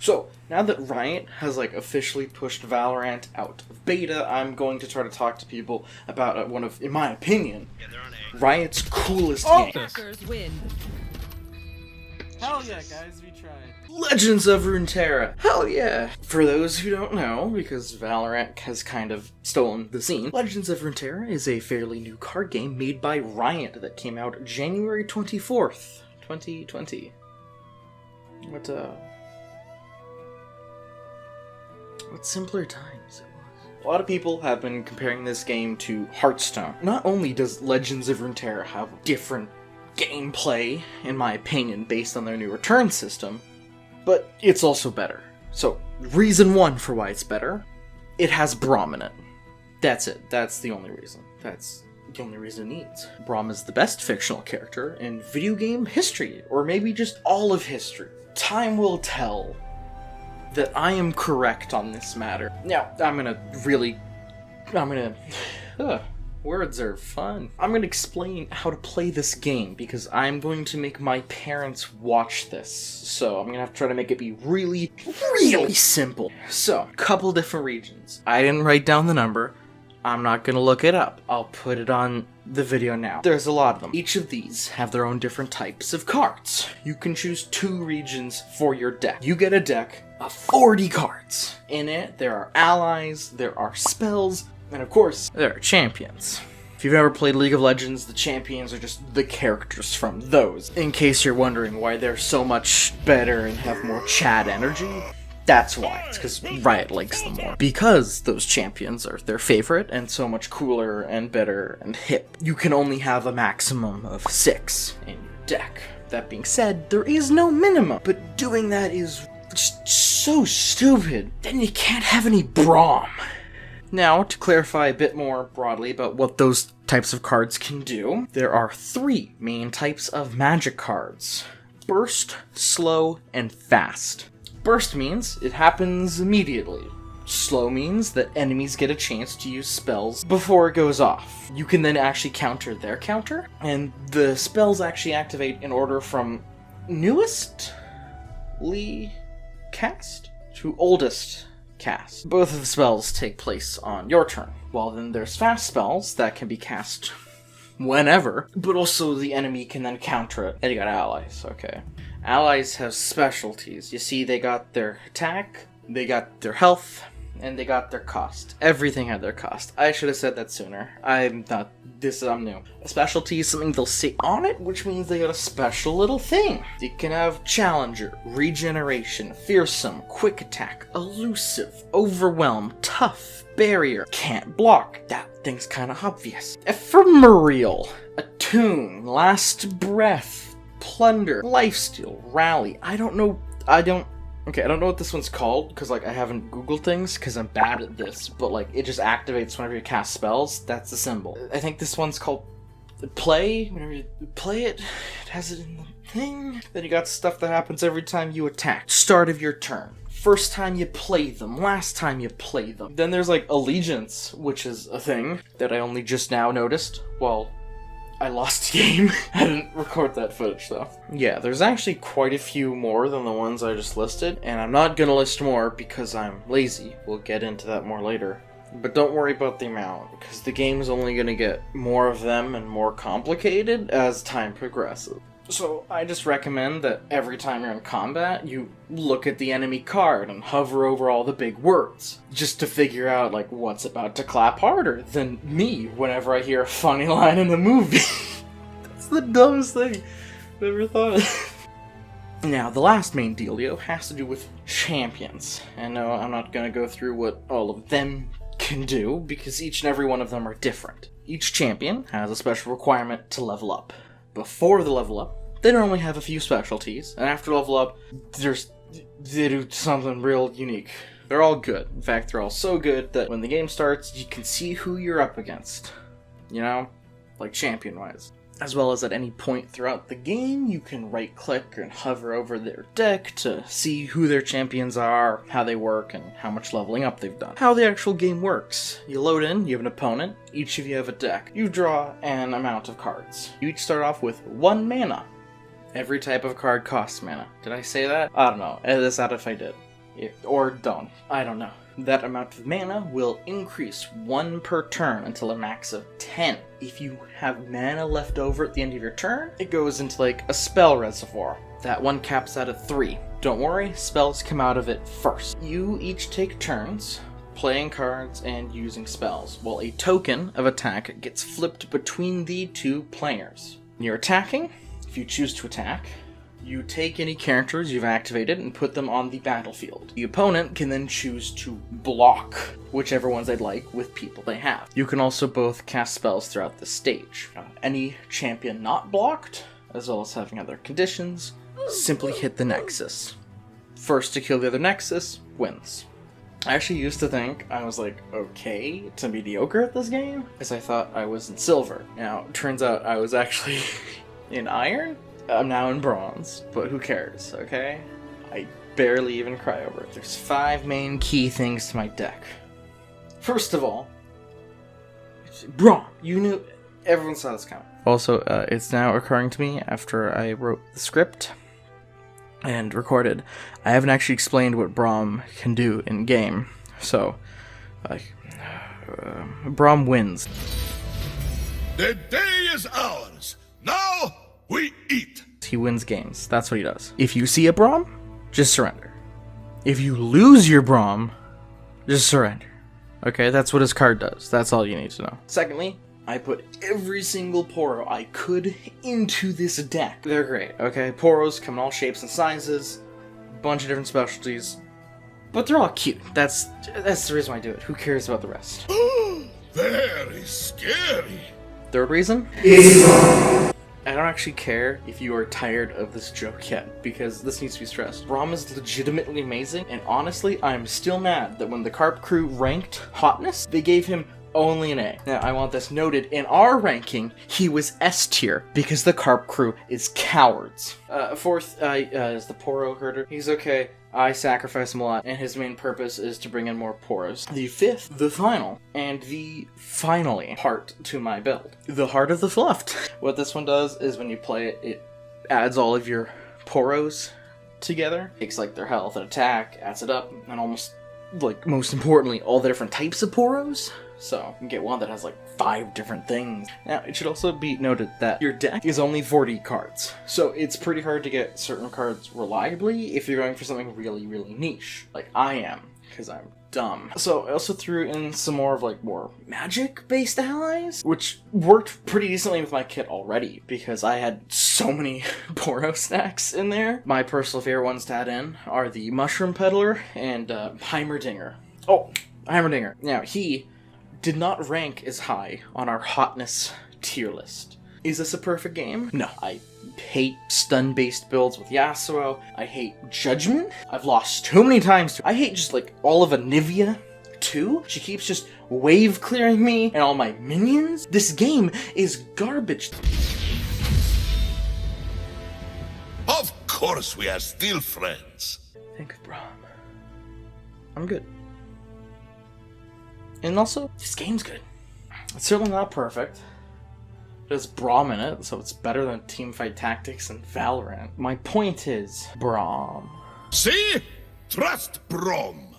So, now that Riot has, officially pushed Valorant out of beta, I'm going to try to talk to people about one of, in my opinion, Riot's coolest games. Hackers win. Hell yeah, guys, we tried. Legends of Runeterra. Hell yeah. For those who don't know, because Valorant has kind of stolen the scene, Legends of Runeterra is a fairly new card game made by Riot that came out January 24th, 2020. What simpler times it was. A lot of people have been comparing this game to Hearthstone. Not only does Legends of Runeterra have different gameplay, in my opinion, based on their new return system, but it's also better. So, reason one for why it's better, it has Braum in it. That's it. That's the only reason. That's the only reason it needs. Braum is the best fictional character in video game history, or maybe just all of history. Time will tell that I am correct on this matter. Now, words are fun. I'm gonna explain how to play this game, because I'm going to make my parents watch this. So, I'm gonna have to try to make it be really, really simple. So, couple different regions. I didn't write down the number. I'm not gonna look it up. I'll put it on the video now. There's a lot of them. Each of these have their own different types of cards. You can choose 2 regions for your deck. You get a deck of 40 cards. In it, there are allies, there are spells, and of course, there are champions. If you've ever played League of Legends, the champions are just the characters from those. In case you're wondering why they're so much better and have more chat energy, that's why. It's because Riot likes them more. Because those champions are their favorite and so much cooler and better and hip. You can only have a maximum of 6 in your deck. That being said, there is no minimum, but doing that is just so stupid. Then you can't have any Braum. Now, to clarify a bit more broadly about what those types of cards can do, there are 3 main types of magic cards: Burst, Slow, and Fast. Burst means it happens immediately. Slow means that enemies get a chance to use spells before it goes off. You can then actually counter their counter, and the spells actually activate in order from newest cast to oldest cast. Both of the spells take place on your turn. While then there's fast spells that can be cast whenever, but also the enemy can then counter it. And you got allies, okay. Allies have specialties. You see, they got their attack, they got their health, and they got their cost. Everything had their cost. I should have said that sooner. I'm new. A specialty is something they'll say on it, which means they got a special little thing. You can have Challenger, Regeneration, Fearsome, Quick Attack, Elusive, Overwhelm, Tough, Barrier, Can't Block. That thing's kinda obvious. Ephemeral, Attune, Last Breath, Plunder, Lifesteal, Rally. I don't know what this one's called, because, I haven't Googled things, because I'm bad at this, but, it just activates whenever you cast spells. That's the symbol. I think this one's called Play. Whenever you play it, it has it in the thing. Then you got stuff that happens every time you attack. Start of your turn. First time you play them. Last time you play them. Then there's, Allegiance, which is a thing that I only just now noticed. Well, I lost the game. I didn't record that footage, though. Yeah, there's actually quite a few more than the ones I just listed, and I'm not gonna list more because I'm lazy. We'll get into that more later. But don't worry about the amount, because the game's only gonna get more of them and more complicated as time progresses. So I just recommend that every time you're in combat, you look at the enemy card and hover over all the big words, just to figure out, what's about to clap harder than me whenever I hear a funny line in the movie. That's the dumbest thing I've ever thought of. Now, the last main dealio has to do with champions. And no, I'm not gonna go through what all of them can do, because each and every one of them are different. Each champion has a special requirement to level up. Before the level up, they normally have a few specialties, and after level up, they do something real unique. They're all good. In fact, they're all so good that when the game starts, you can see who you're up against. You know? Champion-wise. As well as at any point throughout the game, you can right-click and hover over their deck to see who their champions are, how they work, and how much leveling up they've done. How the actual game works. You load in, you have an opponent, each of you have a deck. You draw an amount of cards. You each start off with 1 mana. Every type of card costs mana. Did I say that? I don't know. Edit this out if I did. Or don't. I don't know. That amount of mana will increase 1 per turn until a max of 10. If you have mana left over at the end of your turn, it goes into like a spell reservoir. That one caps out at 3. Don't worry, spells come out of it first. You each take turns playing cards and using spells, while a token of attack gets flipped between the 2 players. You're attacking. If you choose to attack, you take any characters you've activated and put them on the battlefield. The opponent can then choose to block whichever ones they'd like with people they have. You can also both cast spells throughout the stage. Any champion not blocked, as well as having other conditions, simply hit the Nexus. First to kill the other Nexus wins. I actually used to think I was like okay to mediocre at this game, because I thought I was in silver. Now, it turns out I was actually in iron? I'm now in bronze, but who cares, okay? I barely even cry over it. There's 5 main key things to my deck. First of all, Braum. You knew, everyone saw this coming. Also, it's now occurring to me after I wrote the script and recorded, I haven't actually explained what Braum can do in game. So, Braum wins. The day is ours. Now we eat. He wins games. That's what he does. If you see a Braum, just surrender. If you lose your Braum, just surrender. Okay, that's what his card does. That's all you need to know. Secondly, I put every single Poro I could into this deck. They're great, okay? Poros come in all shapes and sizes, a bunch of different specialties, but they're all cute. That's the reason why I do it. Who cares about the rest? Very scary. Third reason? I don't actually care if you are tired of this joke yet, because this needs to be stressed. Braum is legitimately amazing, and honestly, I'm still mad that when the Carp crew ranked hotness, they gave him only an A. Now, I want this noted, in our ranking, he was S tier, because the Carp crew is cowards. Fourth is the Poro herder. He's okay. I sacrifice him a lot, and his main purpose is to bring in more Poros. The fifth, the final, and the finally part to my build, the Heart of the Fluffed. What this one does is when you play it, it adds all of your Poros together. Takes like their health and attack, adds it up, and almost, like, most importantly, all the different types of Poros. So, you can get one that has like 5 different things. Now, it should also be noted that your deck is only 40 cards. So, it's pretty hard to get certain cards reliably if you're going for something really, really niche. Like I am, because I'm dumb. So, I also threw in some more of like more magic-based allies, which worked pretty decently with my kit already, because I had so many Poro stacks in there. My personal favorite ones to add in are the Mushroom Peddler and Heimerdinger. Oh, Heimerdinger. Now, he did not rank as high on our hotness tier list. Is this a perfect game? No. I hate stun-based builds with Yasuo. I hate Judgment. I've lost too many times. I hate just like all of Anivia too. She keeps just wave clearing me and all my minions. This game is garbage. Of course we are still friends. Think of Braum. I'm good. And also, this game's good. It's certainly not perfect. There's Braum in it, so it's better than Teamfight Tactics and Valorant. My point is, Braum. See? Trust Braum.